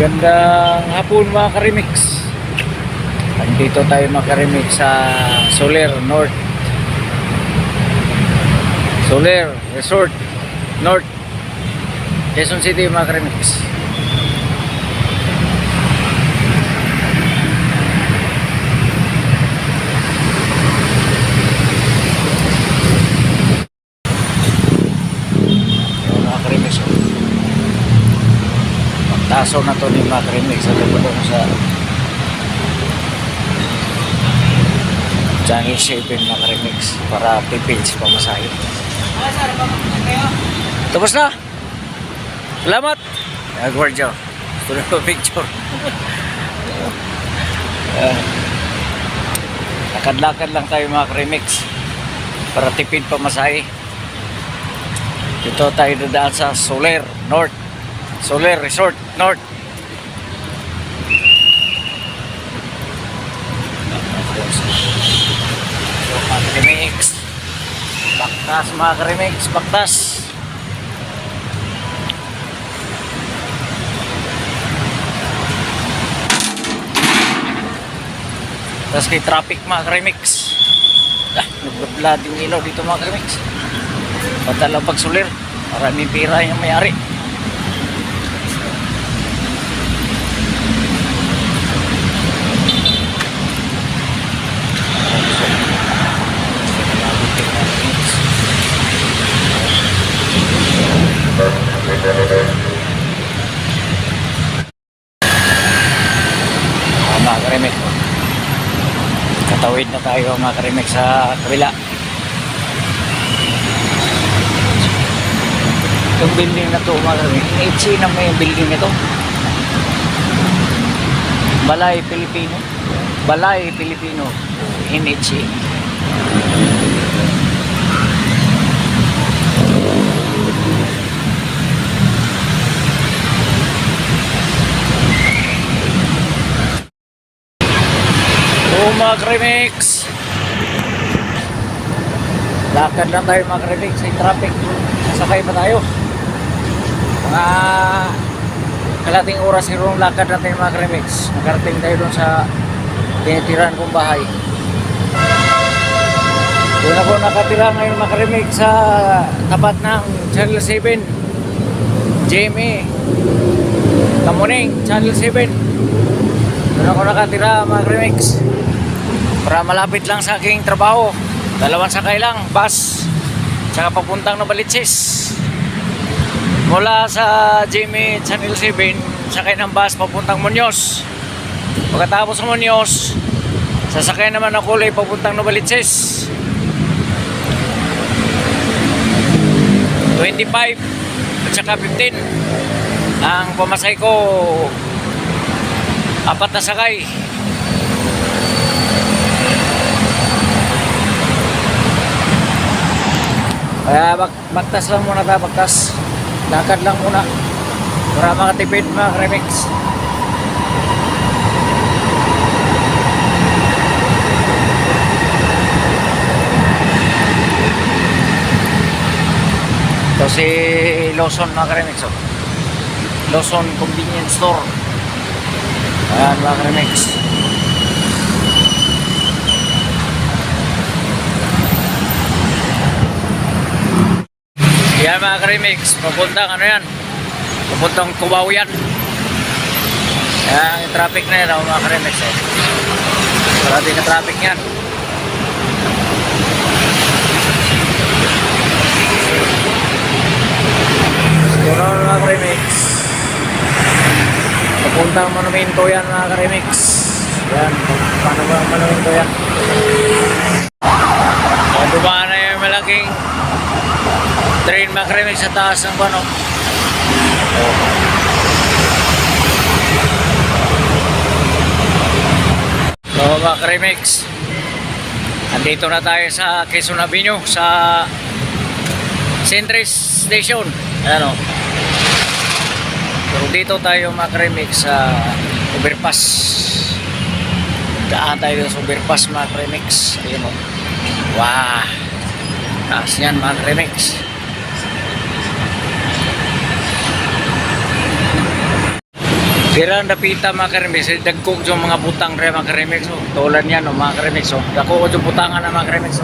Magandang hapon mga Karimix. Andito tayo mga Karimix sa Soler North, Soler Resort North, Quezon City mga Karimix. Mga Karimix, taso na to ni mga Karimix sa lubog sa Changi Shaping mga Karimix para pipils pamasahe. Tapos na. Salamat. Nagwardyo. Gusto na picture. Lakad-lakad lang tayo mga Karimix para tipid pamasahe. Dito tayo dadaan sa Soler North, Soler Resort North. Mga Karimix, baktas mga Karimix, baktas. Tapos kay traffic mga Karimix. Nagbablading ilaw dito mga Karimix. Patalang pag Soler, maraming pira yung may-ari. Mga Karimix, katawid na tayo mga Karimix sa kabila. Yung building na to mga Karimix, NHC na may building nito. Balay Pilipino, Balay Pilipino, NHC. Mga Karimix, lakad lang tayo mga Karimix sa traffic. Sasakay pa tayo mga kalating oras yung lakad natin mga Karimix. Nakarating tayo dun sa tinitirahan kong bahay. Doon ako nakatira ngayon mga Karimix sa tapat ng Channel 7 GMA Kamuning Channel 7. Doon ako nakatira mga Karimix para malapit lang sa aking trabaho. Dalawang sakay lang, bus tsaka papuntang Novaliches. Mula sa Jimmy Channel 7 sakay ng bus papuntang Muñoz. Pagkatapos sa Muñoz, sasakay naman ako ulit papuntang Novaliches. 25 at saka 15 ang pamasahe ko, 4 na sakay. Kaya baktas lang muna tayo, baktas. Lakad lang muna para makatipid mga Karimix. Ito si Lawson mga Karimix. Lawson Convenience Store. Ayan mga Karimix. Yan mga Karimix, papuntang ano yan, papuntang Cubao yan. Yan yung traffic na yan mga Karimix. Marami na traffic yan. Siguro mga Karimix, papuntang monumento yan mga Karimix. Yan, paano ba ang monumento yan? Dumaan na yung malaking train mga Karimix sa taas ng bano. So mga Karimix, andito na tayo sa Quezon Avenue sa Centris Station. Ayan o. Pero dito tayo mga Karimix sa overpass. Daan tayo sa overpass mga Karimix. Ayan o. Wow, taas yan mga Karimix. Sira ang dapita mga karemix, dagkog yung mga butang rin mga karemix. Oh. Tulad yan oh, mga karemix. Oh. Dako yung butangan na mga karemix.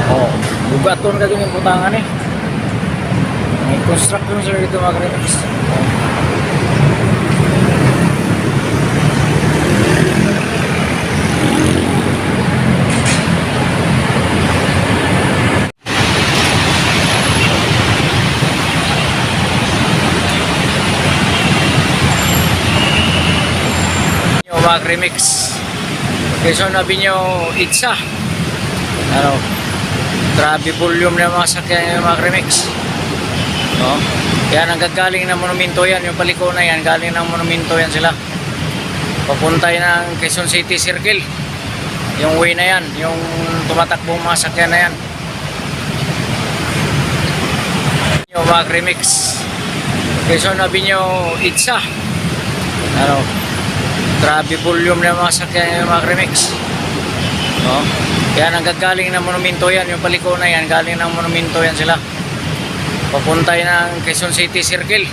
Oh. Bugaton ka yung butangan eh. May construction sir dito mga karemix. Mga remix. Quezon Avenue Itza. Ano? Grabe volume ng mga sakyan yung mga remix. No? Yan ang gagaling ng monumento yan, yung paliko na yan, galing ng monumento yan sila. Papunta ng Quezon City Circle. Yung way na yan, yung tumatakbong mga sakyan na yan. Yung mga remix. Quezon Avenue Itza. Ano? Grabe volume ng mga sakyan yung mga remix. No? Yan ang gagaling ng monumento yan, yung paliko na yan, galing ng monumento yan sila. Papunta ng Quezon City Circle.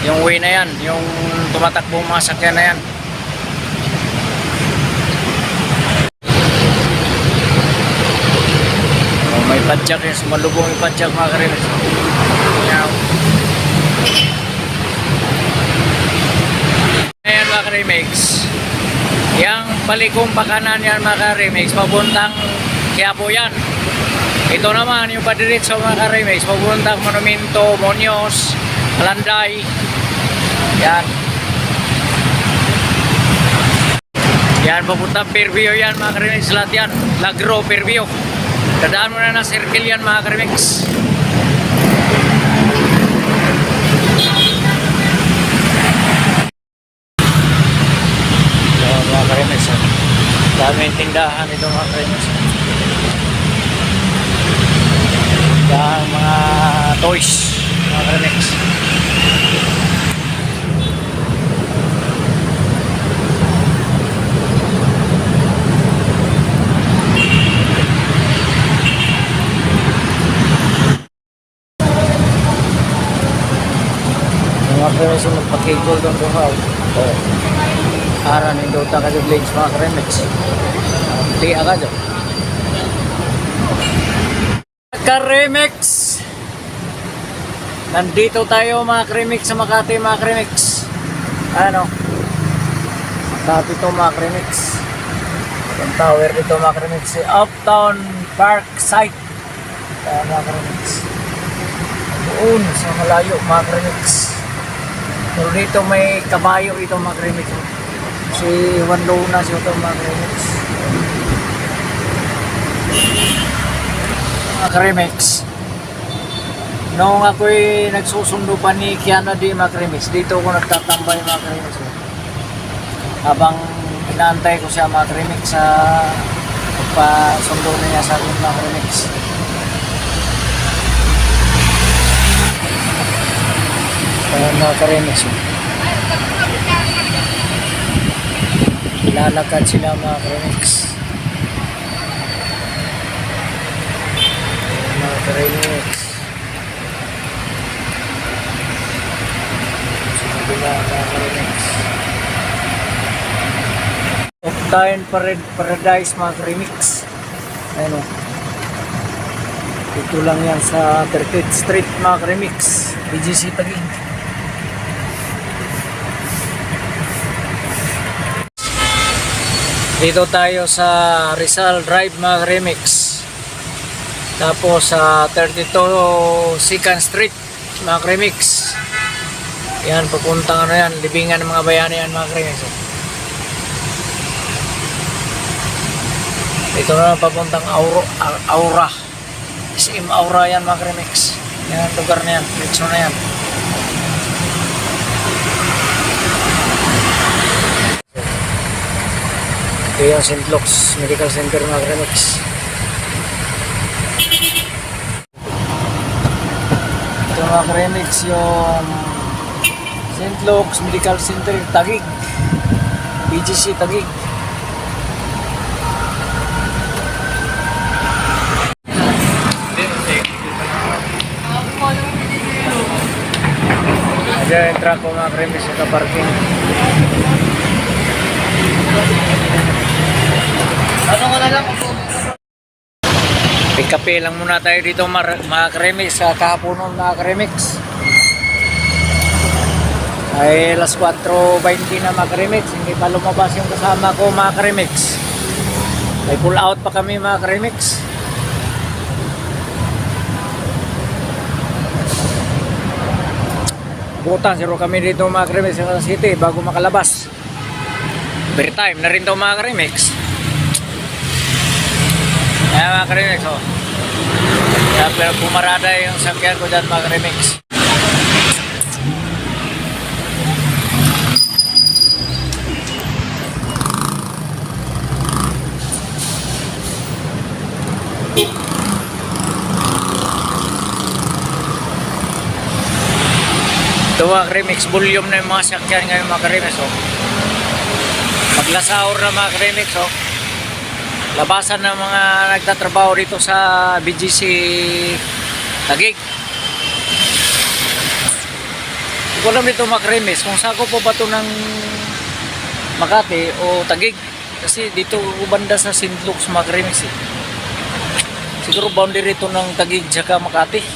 Yung way na yan, yung tumatakbong mga sakyan na yan. Oh, may padjak yan, sumalubong yung padjak mga remix. Yan. Ayan mga remix. Yang palikong pakanan yan mga remix, papuntang Quiapo yan. Ito naman yung padiretso mga remix, papuntang Monumento, Muñoz, Alanday. Yan. Yan papuntang Fairview yan mga remix, lahat yan. Lagro, Fairview. Dadaan mo na ng circle yan mga remix. Mga karemix, daming tindahan ito mga karemix. Dahang mga toys mga karemix. Mga karemix magpakigol doon doon ako. Aran yung dota ka yung blades mga karemix. Di agad o. Karemix! Nandito tayo mga karemix sa Makati mga karemix. Ano? Makati ito mga karemix. Yung tower dito mga karemix. Uptown Park Site. Mga karemix. Doon sa malayo mga karemix. Pero dito may kabayo ito mga karemix. Si Juan Luna siya ito mga karemix. Mga karemix, noong ako'y nagsusundo pa ni Kiana di mga karemix, dito ako nagtatambay mga karemix. Habang inaantay ko siya mga karemix sa pagpasundo niya sa akin mga karemix. Mga karemix, lalakad sila mga karemix. Mga karemix. Sila mga karemix. Octane Paradise mga karemix. Ayun o. Ito lang yan sa 30th Street mga karemix. BGC Taguig. Dito tayo sa Rizal Drive mga remix. Tapos sa 32 2nd Street mga remix. Yan papuntang ano yan, libingan ng mga bayani yan mga remix. Ito na papuntang Aura. SM Aura yan mga remix. Yan ang lugar na yan, direksyon na yan. Ito yung St. Luke's Medical Center mga remix. Ito mga remix yung St. Luke's Medical Center Taguig. BGC Taguig. Diyan yung truck ko mga krimis sa parking. Ano ko na lang kung Kape lang muna tayo dito mga kremix sa kahaponon mga kremix. Ay alas 4:20 na mga kremix. Hindi pa lumabas yung kasama ko mga kremix. Ay pull out pa kami mga kremix. Butan zero kami dito mga kremix sa city bago makalabas. Overtime na rin daw mga kremix. Ayan mga ka-remix, oh. Kaya pero pumarada yung sakyan ko dyan mga ka-remix. Ito mga ka-remix, volume na yung mga sakyan ngayon mga ka-remix, oh. Maglasaur na mga ka-remix, oh. Labasan ng mga nagtatrabaho dito sa BGC Taguig. Hindi ko alam dito makremis kung sako po ba ito ng Makati o Taguig. Kasi dito banda sa St. Luke's makremis eh. Siguro boundary ito ng Taguig saka Makati.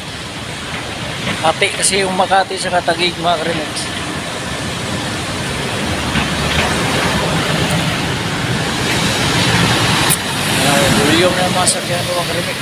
Makati kasi yung Makati saka Taguig makremis. Volume na mga sakyan ko ang remix.